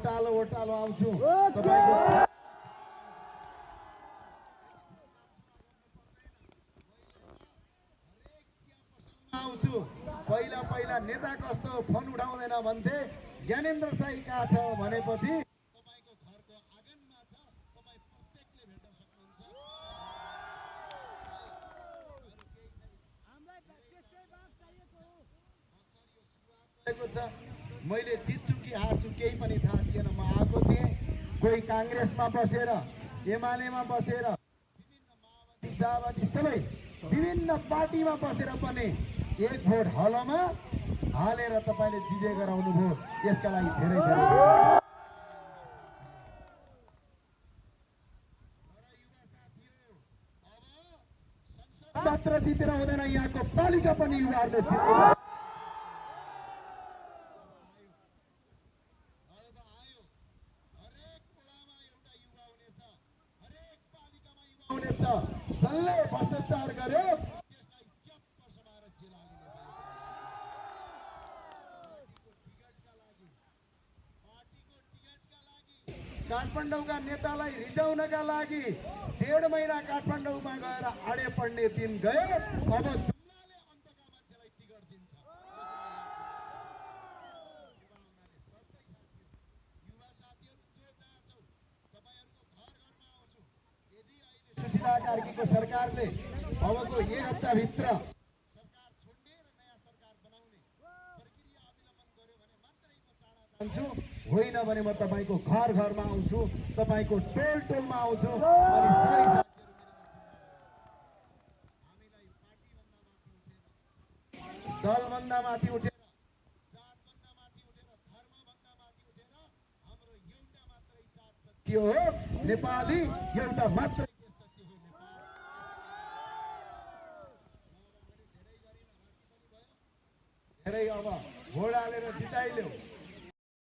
ओटालो आउँछु तपाईको आउँछु। पहिला नेता कस्तो फोन उठाउँदैन भन्थे, ज्ञानेन्द्र साई कहाँ छ भनेपछि तपाईको घरको आँगनमा छ, तपाई प्रत्येकले भेट्न सक्नुहुन्छ। मैले जित्छु कि हार्छु केही पनि थाहा थिएन। म आएको थिएँ, कोही काङ्ग्रेसमा बसेर, एमालेमा बसेर, विभिन्न माओवादी सावादी सबै विभिन्न पार्टीमा बसेर पनि एक भोट हलमा हालेर तपाईले विजय गराउनु भयो। यसका लागि धेरै धेरै मात्र जितेर हुँदैन, यहाँको पालिका पनि युवाहरूले जित्नु। जसले भ्रष्टाचार गर्यो त्यसलाई च्याप्प समाएर जेल हालिने छ। पार्टीको टिकटका लागि काठमाडौँका नेतालाई रिजाउनका लागि 1.5 महिना काठमाडौँमा गएर आडे पढ्ने दिन गयो। अब जुम्लाले अन्तका मान्छेलाई टिकट दिन्छ। युवा साथीहरू जो जहाँ छौ, तपाईहरुको घर घरमा आउँछु। यदि अहिले सुशीला कार्कीको सरकारले अबको 1 हप्ताभित्र सरकार छोड्ने र नयाँ सरकार बनाउने प्रक्रिया अवलम्बन गर्यो भने मात्रै म चाँडा जान्छु, होइन भने म तपाईको घर घरमा आउँछु, तपाईको टोल टोलमा आउँछु। अनि सबै साथीहरू मेरोमा हामीलाई पार्टीभन्दा माथि उठेर, दलभन्दा माथि उठेर, जातभन्दा माथि उठेर, धर्मभन्दा माथि उठेर हाम्रो एउटा मात्रै जात छ, त्यो हो नेपाली। एउटा मात्रै देश छ, त्यो हो नेपाल। धेरै अब भोट हालेर जिताइल्यौ।